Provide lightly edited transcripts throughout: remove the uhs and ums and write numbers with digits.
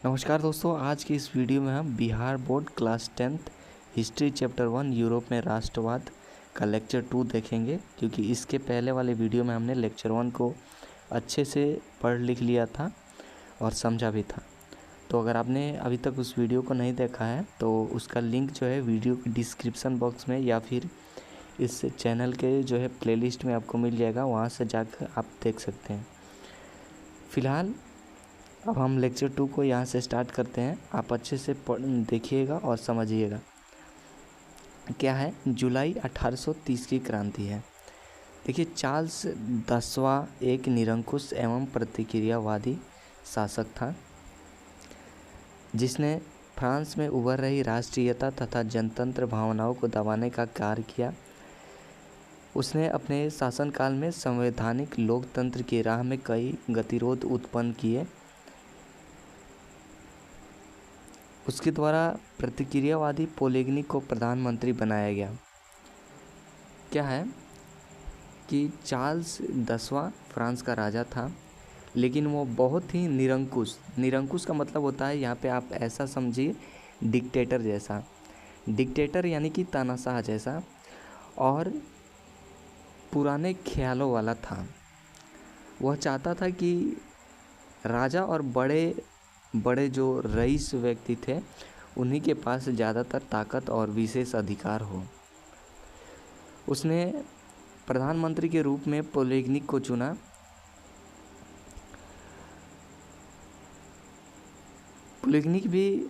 नमस्कार दोस्तों, आज की इस वीडियो में हम Bihar board class 10th history chapter 1 Europe में राष्ट्रवाद का लेक्चर 2 देखेंगे, क्योंकि इसके पहले वाले वीडियो में हमने लेक्चर 1 को अच्छे से पढ़ लिख लिया था और समझा भी था। तो अगर आपने अभी तक उस वीडियो को नहीं देखा है तो उसका लिंक जो है वीडियो के डिस्क्रिप्शन बॉक्स में या फिर इस चैनल के जो है प्लेलिस्ट में आपको मिल जाएगा, वहाँ से जाकर आप देख सकते हैं। फ़िलहाल अब हम लेक्चर 2 को यहाँ से स्टार्ट करते हैं। आप अच्छे से देखिएगा और समझिएगा। क्या है? जुलाई 1830 की क्रांति है। देखिए, चार्ल्स 10वां एक निरंकुश एवं प्रतिक्रियावादी शासक था, जिसने फ्रांस में उभर रही राष्ट्रीयता तथा जनतंत्र भावनाओं को दबाने का कार्य किया। उसने अपने शासनकाल में संवैधानिक लोकतंत्र की राह में कई गतिरोध उत्पन्न किए। उसके द्वारा प्रतिक्रियावादी पोलेगनी को प्रधानमंत्री बनाया गया। क्या है कि चार्ल्स 10वां फ्रांस का राजा था, लेकिन वो बहुत ही निरंकुश का मतलब होता है, यहाँ पे आप ऐसा समझिए, डिक्टेटर जैसा। डिक्टेटर यानी कि तानाशाह जैसा, और पुराने ख्यालों वाला था। वह चाहता था कि राजा और बड़े जो रईस व्यक्ति थे उन्हीं के पास ज़्यादातर ताकत और विशेष अधिकार हो। उसने प्रधानमंत्री के रूप में पोलेगनी को चुना। पोलेगनी भी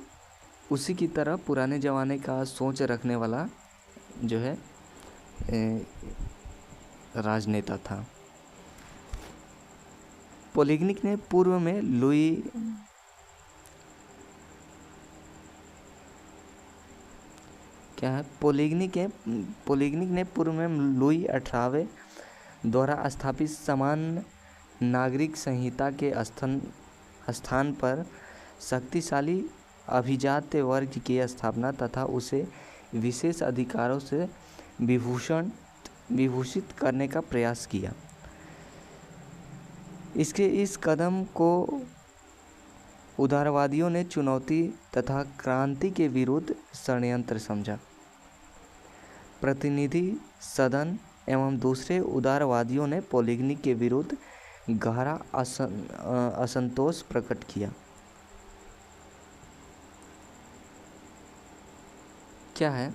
उसी की तरह पुराने ज़माने का सोच रखने वाला जो है राजनेता था। पोलेगनी ने पूर्व में पोलेगनी ने पूर्व में लुई 18वें द्वारा स्थापित समान नागरिक संहिता के स्थान पर शक्तिशाली अभिजात वर्ग की स्थापना तथा उसे विशेष अधिकारों से विभूषित करने का प्रयास किया। इसके इस कदम को उदारवादियों ने चुनौती तथा क्रांति के विरुद्ध षड्यंत्र समझा। प्रतिनिधि सदन एवं दूसरे उदारवादियों ने पोलेगनी के विरुद्ध गहरा असंतोष प्रकट किया। क्या है?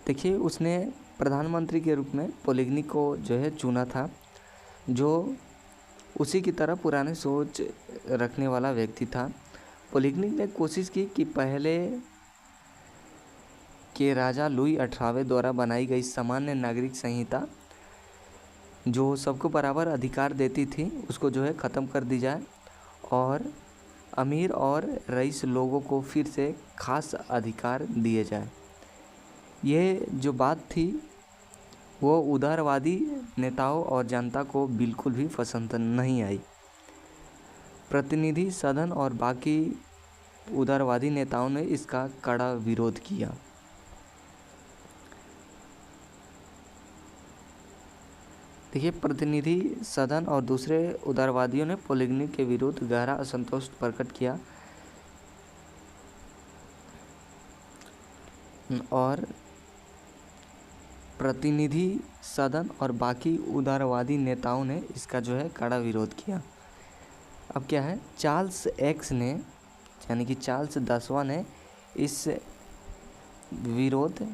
देखिए, उसने प्रधानमंत्री के रूप में पोलेगनी को जो है चुना था, जो उसी की तरह पुराने सोच रखने वाला व्यक्ति था। पोलेगनी ने कोशिश की कि पहले के राजा लुई 18वें द्वारा बनाई गई सामान्य नागरिक संहिता, जो सबको बराबर अधिकार देती थी, उसको जो है ख़त्म कर दी जाए और अमीर और रईस लोगों को फिर से खास अधिकार दिए जाए। ये जो बात थी वो उदारवादी नेताओं और जनता को बिल्कुल भी पसंद नहीं आई। प्रतिनिधि सदन और बाकी उदारवादी नेताओं ने इसका कड़ा विरोध किया। देखिए, प्रतिनिधि सदन और दूसरे उदारवादियों ने पोलेगनी के विरुद्ध गहरा असंतोष प्रकट किया और प्रतिनिधि सदन और बाकी उदारवादी नेताओं ने इसका जो है कड़ा विरोध किया। अब क्या है, चार्ल्स एक्स ने यानी कि चार्ल्स 10वां ने इस विरोध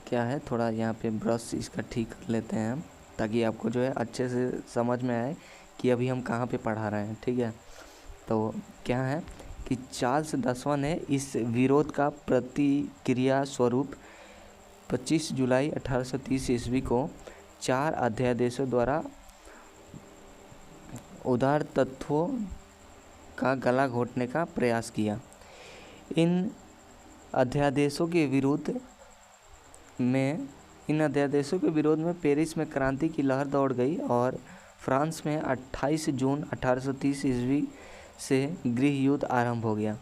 क्या है, थोड़ा यहाँ पे ब्रश इसका ठीक कर लेते हैं हम, ताकि आपको जो है अच्छे से समझ में आए कि अभी हम कहाँ पे पढ़ा रहे हैं। ठीक है, तो क्या है कि चार्ल्स 10वां ने इस विरोध का प्रतिक्रिया स्वरूप 25 जुलाई 1830 ईस्वी को 4 अध्यादेशों द्वारा उदार तत्वों का गला घोटने का प्रयास किया। इन अध्यादेशों के विरोध में पेरिस में क्रांति की लहर दौड़ गई और फ्रांस में 28 जून 1830 ईस्वी से गृह युद्ध आरंभ हो गया।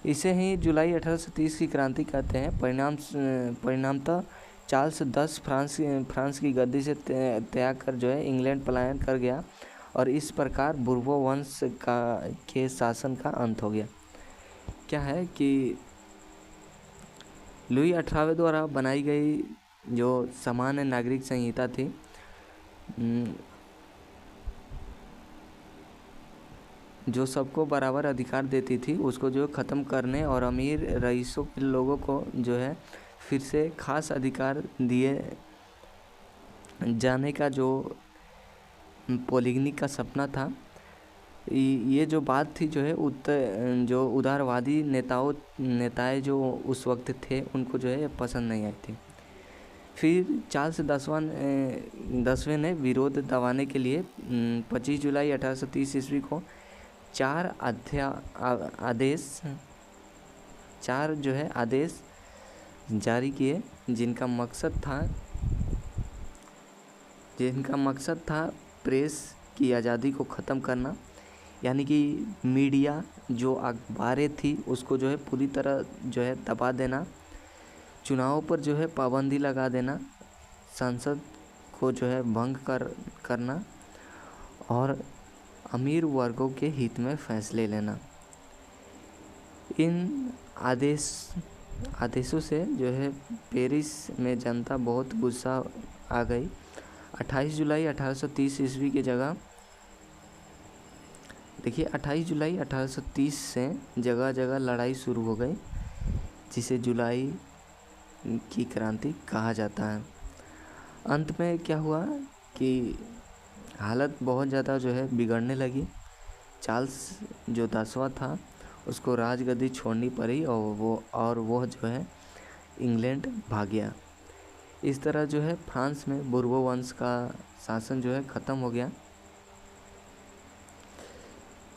इसे ही जुलाई 1830 की क्रांति कहते हैं। परिणामतः चार्ल्स 10 फ्रांस की गद्दी से त्याग कर जो है इंग्लैंड पलायन कर गया और इस प्रकार बुर्बो वंश के शासन का अंत हो गया। क्या है कि लुई 18वें द्वारा बनाई गई जो सामान्य नागरिक संहिता थी, जो सबको बराबर अधिकार देती थी, उसको जो ख़त्म करने और अमीर रईसों के लोगों को जो है फिर से खास अधिकार दिए जाने का जो पोलिगनी का सपना था, ये जो बात थी जो है जो उदारवादी नेताएं जो उस वक्त थे उनको जो है पसंद नहीं आई थी। फिर चार्ल्स 10वें ने विरोध दबाने के लिए 25 जुलाई 1830 ईस्वी को चार आदेश जारी किए, जिनका मकसद था प्रेस की आज़ादी को ख़त्म करना, यानी कि मीडिया जो अखबारें थी उसको जो है पूरी तरह जो है दबा देना, चुनावों पर जो है पाबंदी लगा देना, संसद को जो है भंग करना और अमीर वर्गों के हित में फैसले लेना। इन आदेशों से जो है पेरिस में जनता बहुत गुस्सा आ गई। 28 जुलाई 1830 ईस्वी की जगह देखिए 28 जुलाई 1830 से जगह जगह लड़ाई शुरू हो गई, जिसे जुलाई की क्रांति कहा जाता है। अंत में क्या हुआ कि हालत बहुत ज़्यादा जो है बिगड़ने लगी। चार्ल्स जो 10वां था उसको राजगद्दी छोड़नी पड़ी और वो जो है इंग्लैंड भाग गया। इस तरह जो है फ्रांस में बुर्बो वंश का शासन जो है ख़त्म हो गया।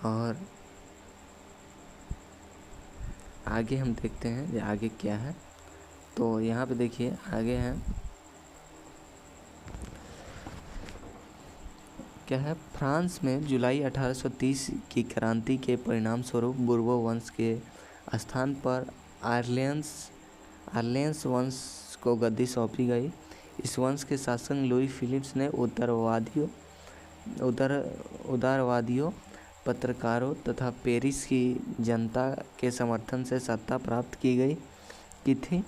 और आगे हम देखते हैं कि आगे क्या है। तो यहाँ पे देखिए आगे है क्या है, फ्रांस में जुलाई 1830 की क्रांति के परिणाम स्वरूप बुर्बो वंश के स्थान पर आर्लेन्स वंश को गद्दी सौंपी गई। इस वंश के शासक लुई फिलिप्स ने उदारवादियों, पत्रकारों तथा पेरिस की जनता के समर्थन से सत्ता प्राप्त की थी।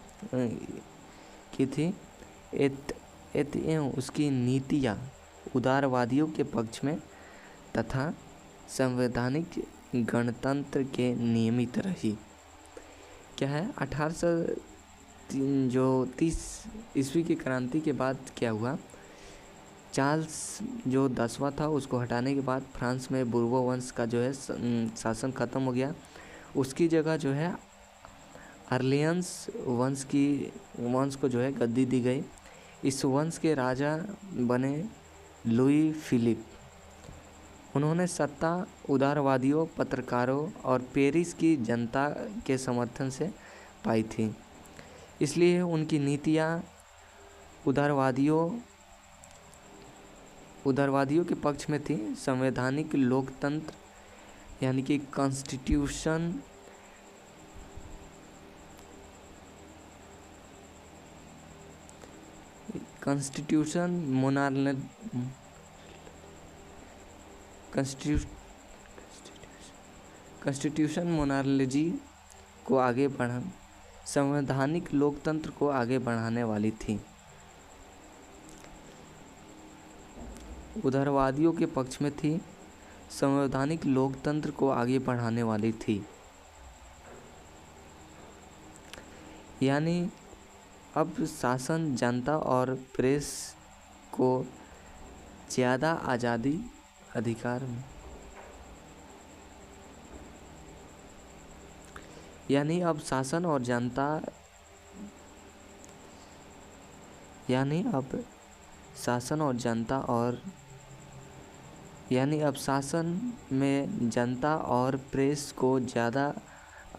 उसकी नीतियाँ उदारवादियों के पक्ष में तथा संवैधानिक गणतंत्र के नियमित रही। क्या है 1830 ईस्वी की क्रांति के बाद क्या हुआ, चार्ल्स जो 10वां था उसको हटाने के बाद फ्रांस में बुर्बो वंश का जो है शासन ख़त्म हो गया। उसकी जगह जो है आर्लियंस वंश को जो है गद्दी दी गई। इस वंश के राजा बने लुई फिलिप। उन्होंने सत्ता उदारवादियों, पत्रकारों और पेरिस की जनता के समर्थन से पाई थी, इसलिए उनकी नीतियाँ उदारवादियों के पक्ष में थी। संवैधानिक लोकतंत्र यानी कि कॉन्स्टिट्यूशन मोनार्जी को संवैधानिक लोकतंत्र को आगे बढ़ाने वाली थी। उदारवादियों के पक्ष में थी, संवैधानिक लोकतंत्र को आगे बढ़ाने वाली थी। यानी अब शासन जनता और प्रेस को ज़्यादा आज़ादी अधिकार में, यानी अब शासन में जनता और प्रेस को ज़्यादा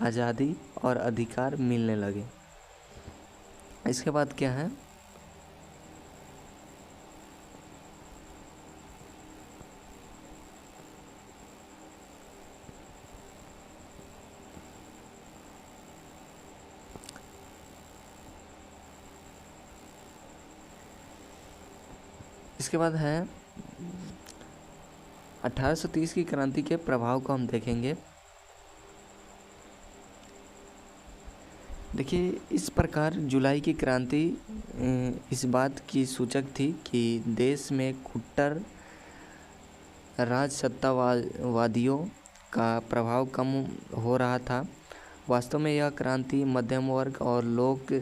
आज़ादी और अधिकार मिलने लगे। इसके बाद क्या है, इसके बाद है 1830 की क्रांति के प्रभाव को हम देखेंगे। देखिए, इस प्रकार जुलाई की क्रांति इस बात की सूचक थी कि देश में कट्टर राजसत्तावादियों का प्रभाव कम हो रहा था। वास्तव में यह क्रांति मध्यम वर्ग और लोक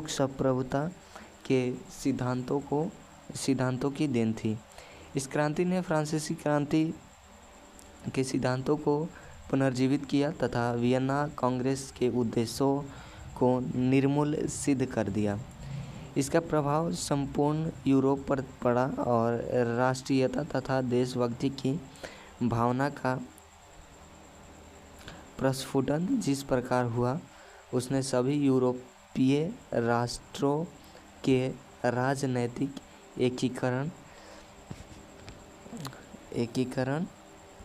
संप्रभुता के सिद्धांतों की देन थी। इस क्रांति ने फ्रांसीसी क्रांति के सिद्धांतों को पुनर्जीवित किया तथा वियना कांग्रेस के उद्देश्यों को निर्मूल सिद्ध कर दिया। इसका प्रभाव संपूर्ण यूरोप पर पड़ा और राष्ट्रीयता तथा देशभक्ति की भावना का प्रस्फुटन जिस प्रकार हुआ, उसने सभी यूरोपीय राष्ट्रों के राजनैतिक एकीकरण,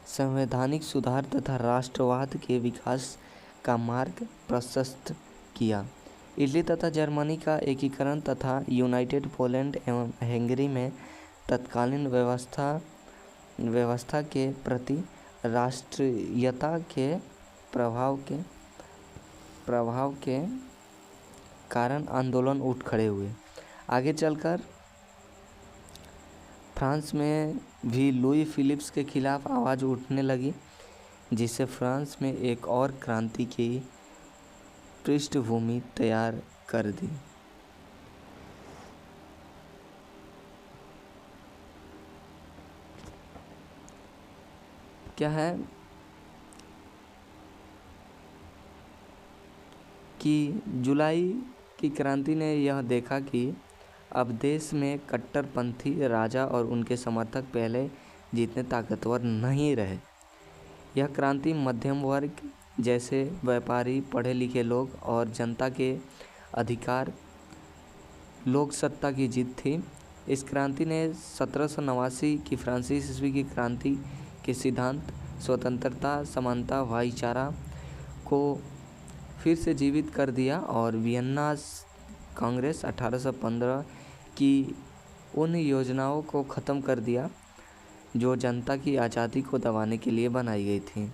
संवैधानिक सुधार तथा राष्ट्रवाद के विकास का मार्ग प्रशस्त किया। इटली तथा जर्मनी का एकीकरण तथा यूनाइटेड पोलैंड एवं हंगरी में तत्कालीन व्यवस्था के प्रति राष्ट्रीयता के प्रभाव के कारण आंदोलन उठ खड़े हुए। आगे चलकर फ्रांस में भी लुई फिलिप्स के खिलाफ आवाज़ उठने लगी, जिससे फ्रांस में एक और क्रांति की पृष्ठभूमि तैयार कर दी। क्या है कि जुलाई की क्रांति ने यह देखा कि अब देश में कट्टरपंथी राजा और उनके समर्थक पहले जितने ताकतवर नहीं रहे। यह क्रांति मध्यम वर्ग जैसे व्यापारी, पढ़े लिखे लोग और जनता के अधिकार, लोक सत्ता की जीत थी। इस क्रांति ने 1789 की फ्रांसीसी ईस्वी की क्रांति के सिद्धांत स्वतंत्रता, समानता, भाईचारा को फिर से जीवित कर दिया और वियना कांग्रेस 1815 की उन योजनाओं को ख़त्म कर दिया जो जनता की आज़ादी को दबाने के लिए बनाई गई थी।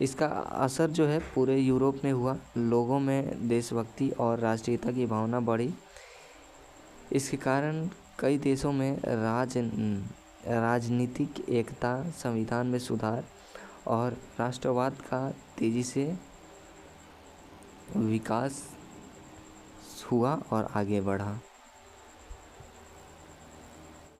इसका असर जो है पूरे यूरोप में हुआ। लोगों में देशभक्ति और राष्ट्रीयता की भावना बढ़ी। इसके कारण कई देशों में राजनीतिक एकता, संविधान में सुधार और राष्ट्रवाद का तेज़ी से विकास हुआ और आगे बढ़ा।